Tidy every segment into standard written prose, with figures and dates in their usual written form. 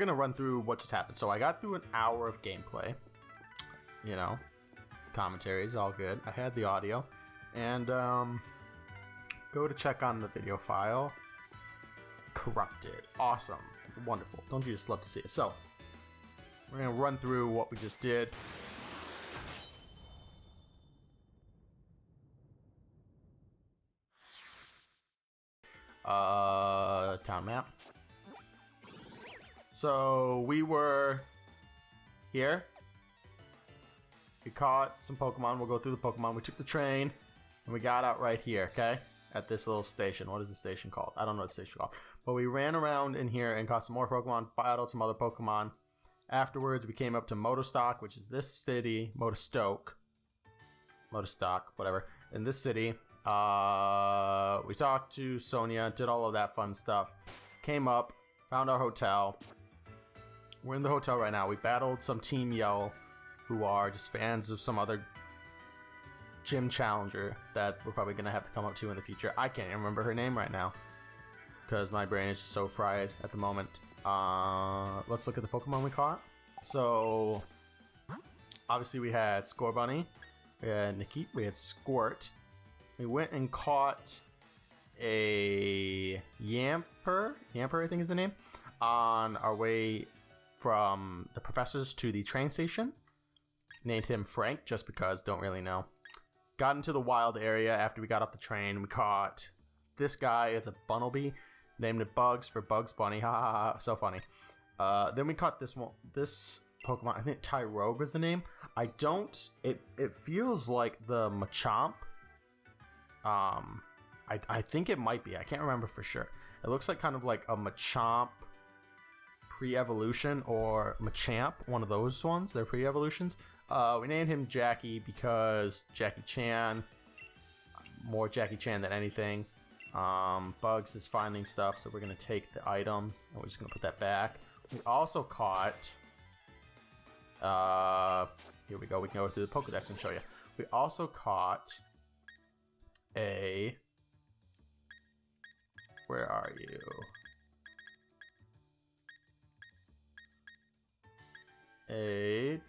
we're gonna run through what just happened. So I got through an hour of gameplay. You know, commentary is all good. I had the audio, and go to check on the video file. Corrupted, awesome, wonderful. Don't you just love to see it? So we're gonna run through what we just did. Town map. So we were here. We caught some Pokemon. We'll go through the Pokemon. We took the train and we got out right here, okay? At this little station. What is the station called? I don't know what the station called. But we ran around in here and caught some more Pokemon, battled some other Pokemon. Afterwards, we came up to Motostoke, which is this city. Motostoke, whatever. In this city. We talked to Sonia, did all of that fun stuff. Came up, found our hotel. We're in the hotel right now. We battled some Team Yell, who are just fans of some other gym challenger that we're probably going to have to come up to in the future. I can't even remember her name right now because my brain is just so fried at the moment. Let's look at the Pokemon we caught. So, obviously we had Scorbunny, we had Nikki, we had Squirt. We went and caught a Yamper, I think is the name, on our way from the professors to the train station. Named him Frank, just because, don't really know. Got into the wild area after we got off the train. We caught this guy. It's a Bunnelby. Named it Bugs for Bugs Bunny. Ha ha ha. So funny. Then we caught this Pokemon. I think Tyrogue was the name. It feels like the Machamp. I think it might be. I can't remember for sure. It looks like kind of like a Machamp pre-evolution or Machamp, one of those ones. They're pre-evolutions. We named him Jackie because Jackie Chan. More Jackie Chan than anything. Bugs is finding stuff, so we're gonna take the item and we're just gonna put that back. We also caught. Here we go. We can go through the Pokedex and show you. We also caught a. Where are you? A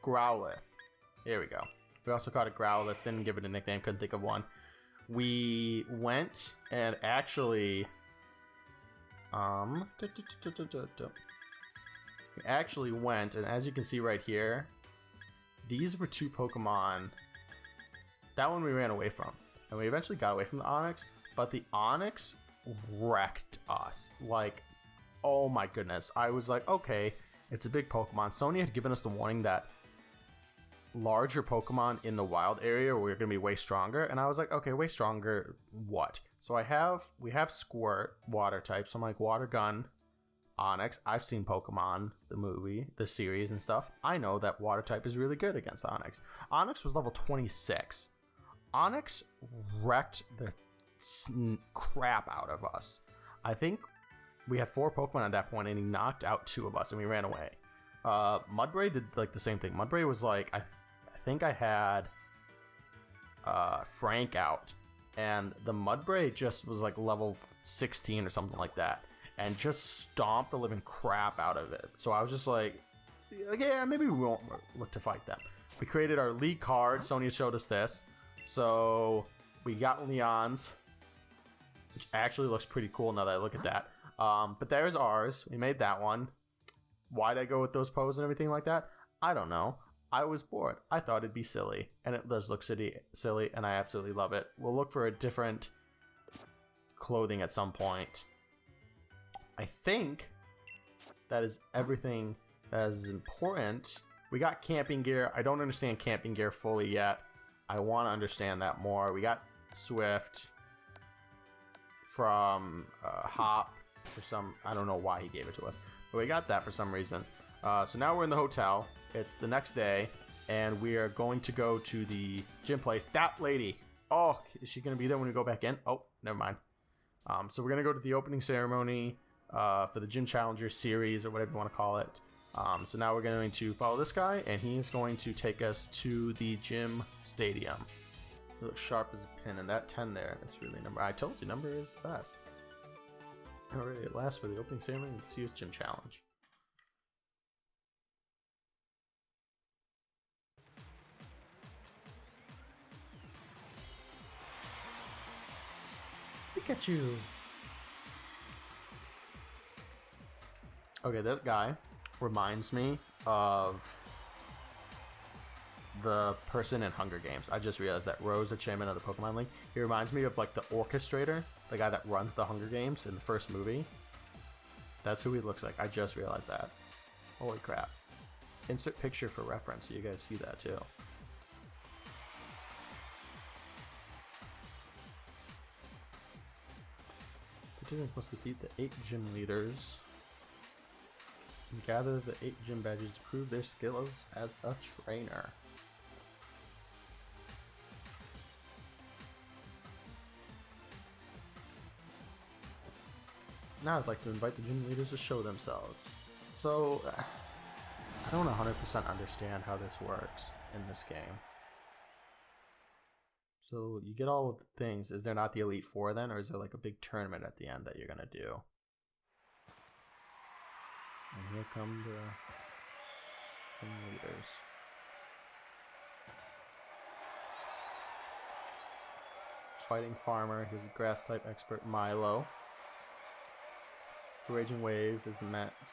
Growlithe. Here we go. We also caught a Growlithe. Didn't give it a nickname. Couldn't think of one. We went and actually we actually went, and as you can see right here, these were two Pokemon. That one we ran away from, and we eventually got away from the Onix, but the Onix wrecked us. Like, oh my goodness. I was like, okay, it's a big Pokemon. Sony had given us the warning that larger Pokemon in the wild area were going to be way stronger, and I was like, okay, way stronger what? So we have Squirt, water type, so I'm like, Water Gun, Onix. I've seen Pokemon, the movie, the series and stuff. I know that water type is really good against Onix. Onix was level 26. Onix wrecked the crap out of us. I think we had 4 Pokemon at that point, and he knocked out 2 of us, and we ran away. Mudbray did like the same thing. Mudbray was like, I think I had Frank out, and the Mudbray just was like level 16 or something like that, and just stomped the living crap out of it. So I was just like, yeah, maybe we won't look to fight them. We created our league card. Sonia showed us this. So we got Leon's, which actually looks pretty cool now that I look at that. But there's ours. We made that one. Why'd I go with those poses and everything like that? I don't know. I was bored. I thought it'd be silly. And it does look silly, and I absolutely love it. We'll look for a different clothing at some point. I think that is everything that is important. We got camping gear. I don't understand camping gear fully yet. I want to understand that more. We got Swift from Hop for some. I don't know why he gave it to us, but we got that for some reason. So now we're in the hotel. It's the next day, and we are going to go to the gym place. That lady. Oh, is she going to be there when we go back in? Oh, never mind. So we're going to go to the opening ceremony for the Gym Challenger series, or whatever you want to call it. So now we're going to follow this guy, and he's going to take us to the gym stadium. It looks sharp as a pin, and that 10 there, that's really number. I told you, number is the best. Alright, at last for the opening ceremony of the Sears Gym Challenge. Pikachu! Okay, that guy reminds me of the person in Hunger Games. I just realized that Rose, the chairman of the Pokemon League, he reminds me of like the orchestrator, the guy that runs the Hunger Games in the first movie. That's who he looks like. I just realized that. Holy crap. Insert picture for reference so you guys see that too. Participants must defeat the 8 gym leaders and gather the 8 gym badges to prove their skills as a trainer. Now I'd like to invite the gym leaders to show themselves. So, I don't 100% understand how this works in this game. So, you get all of the things. Is there not the Elite Four then? Or is there like a big tournament at the end that you're going to do? And here come the gym leaders. Fighting Farmer. Here's a grass type expert, Milo. The Raging Wave is the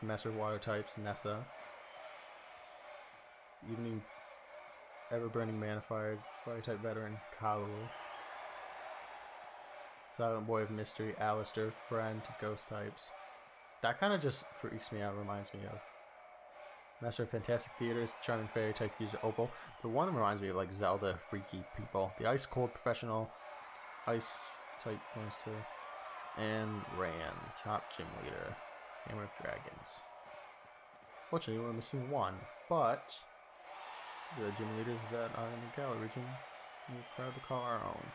master of water types, Nessa. Evening Ever-Burning Mana Fire type veteran, Kalu. Silent Boy of Mystery, Alistair, friend to ghost types. That kind of just freaks me out, reminds me of Master of Fantastic Theaters, Charming Fairy type user, Opal. The one reminds me of like Zelda freaky people. The Ice Cold Professional, Ice type master. And Rand, top gym leader, Hammer of Dragons. Fortunately, we're missing one, but these are the gym leaders that are in the Galar region, and we're proud to call our own.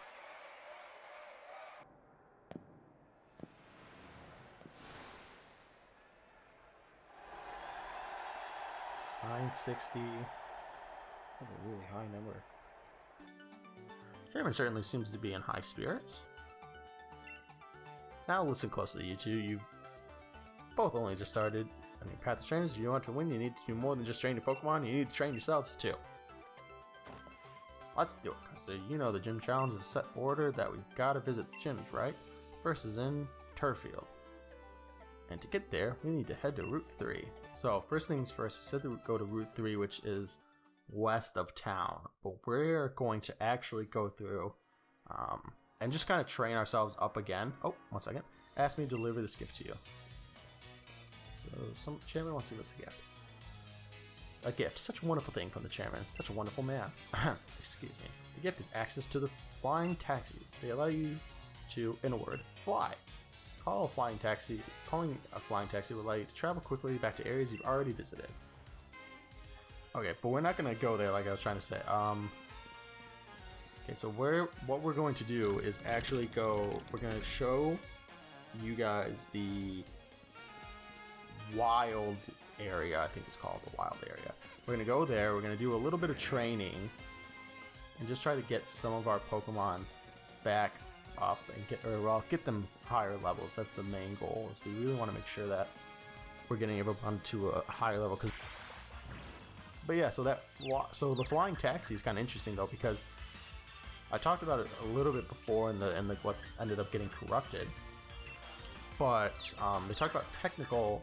$960. That's a really high number. Chairman certainly seems to be in high spirits. Now listen closely, you two. You've both only just started on your path of trainers. If you want to win, you need to do more than just train your Pokemon. You need to train yourselves too. Let's do it, because you know the gym challenge is a set order that we've got to visit the gyms, right? First is in Turffield. And to get there, we need to head to Route 3. So first things first, we said to go to Route 3, which is west of town. But we're going to actually go through and just kind of train ourselves up again. Oh, 1 second. Ask me to deliver this gift to you. So some chairman wants to give us a gift. A gift. Such a wonderful thing from the chairman. Such a wonderful man. Excuse me. The gift is access to the flying taxis. They allow you to, in a word, fly. Calling a flying taxi will allow you to travel quickly back to areas you've already visited. Okay, but we're not going to go there like I was trying to say. Okay, so what we're going to do is actually we're going to show you guys the wild area, I think it's called the wild area. We're going to go there, we're going to do a little bit of training, and just try to get some of our Pokemon back up and get them higher levels. That's the main goal, is we really want to make sure that we're getting everyone to a higher level. But yeah, so the flying taxi is kind of interesting though, because I talked about it a little bit before in the what ended up getting corrupted. But they talked about technical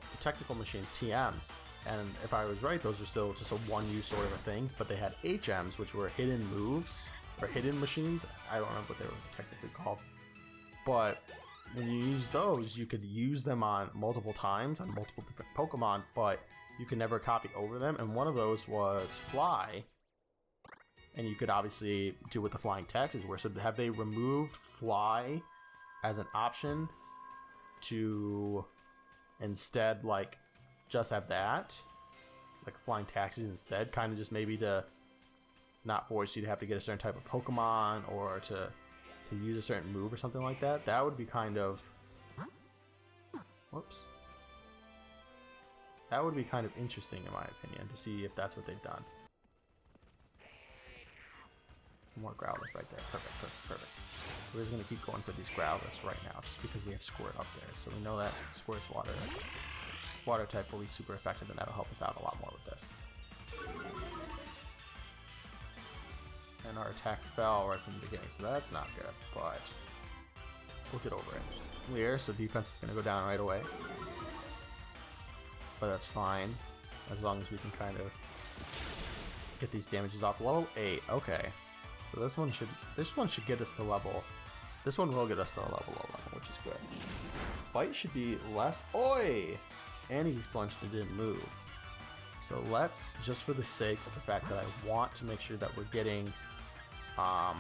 machines, TMs, and if I was right, those are still just a one-use sort of a thing. But they had HMs, which were hidden moves or hidden machines. I don't remember what they were technically called. But when you use those, you could use them on multiple times on multiple different Pokemon, but you could never copy over them. And one of those was Fly. And you could obviously do what the flying taxis were. So have they removed Fly as an option to instead like just have that, like flying taxis instead, kind of just maybe to not force you to have to get a certain type of Pokemon or to use a certain move or something like that? That would be kind of that would be kind of interesting in my opinion, to see if that's what they've done. more Growlithe right there. Perfect, perfect, perfect. We're just going to keep going for these Growlithes right now, just because we have Squirt up there. So we know that Squirt's water type will be super effective, and that'll help us out a lot more with this. And our attack fell right from the beginning, so that's not good, but we'll get over it. Clear, so defense is going to go down right away. But that's fine, as long as we can kind of get these damages off. Level 8, okay. So this one should get us to level. This one will get us to level 11, which is good. Bite should be less. Oi! And he flinched and didn't move. So let's, just for the sake of the fact that I want to make sure that we're getting, that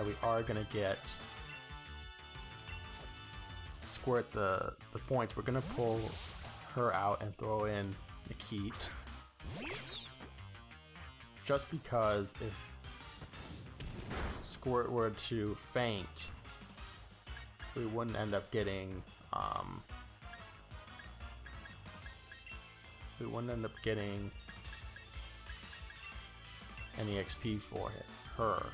we are gonna get Squirt the points. We're gonna pull her out and throw in Nikit. Just because if Squirt were to faint, we wouldn't end up getting any XP for her.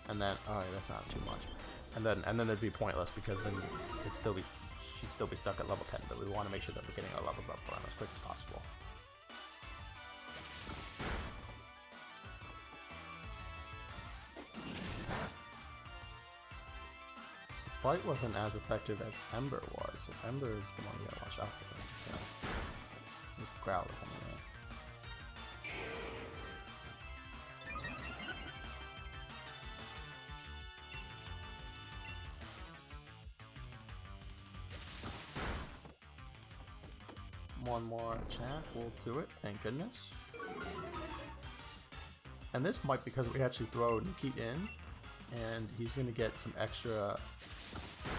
And then, oh, that's not too much. And then it'd be pointless because then she'd still be stuck at level 10. But we want to make sure that we're getting our levels up for them as quick as possible. Bite wasn't as effective as Ember was. So Ember is the one we gotta watch out for. Yeah. Growlithe coming in. One more attack, we'll do it, thank goodness. And this might be because we actually throw Nikit in, and he's gonna get some extra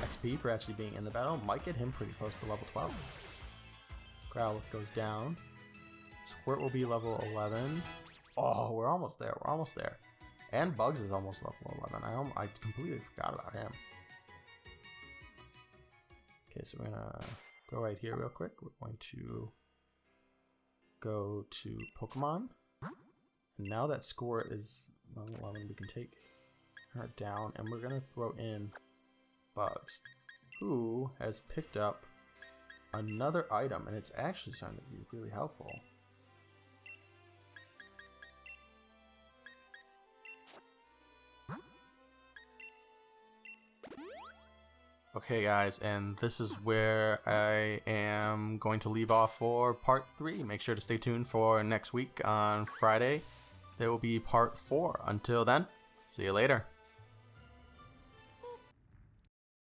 XP for actually being in the battle. Might get him pretty close to level 12. Growlithe goes down. Squirt will be level 11. Oh, we're almost there. We're almost there. And Bugs is almost level 11. I completely forgot about him. Okay, so we're gonna go right here real quick. We're going to go to Pokemon. And now that Squirt is level 11, we can take her down, and we're gonna throw in Bugs, who has picked up another item, and it's actually starting to be really helpful. Okay guys, and this is where I am going to leave off for part 3. Make sure to stay tuned for next week on Friday. There will be part 4. Until then, see you later.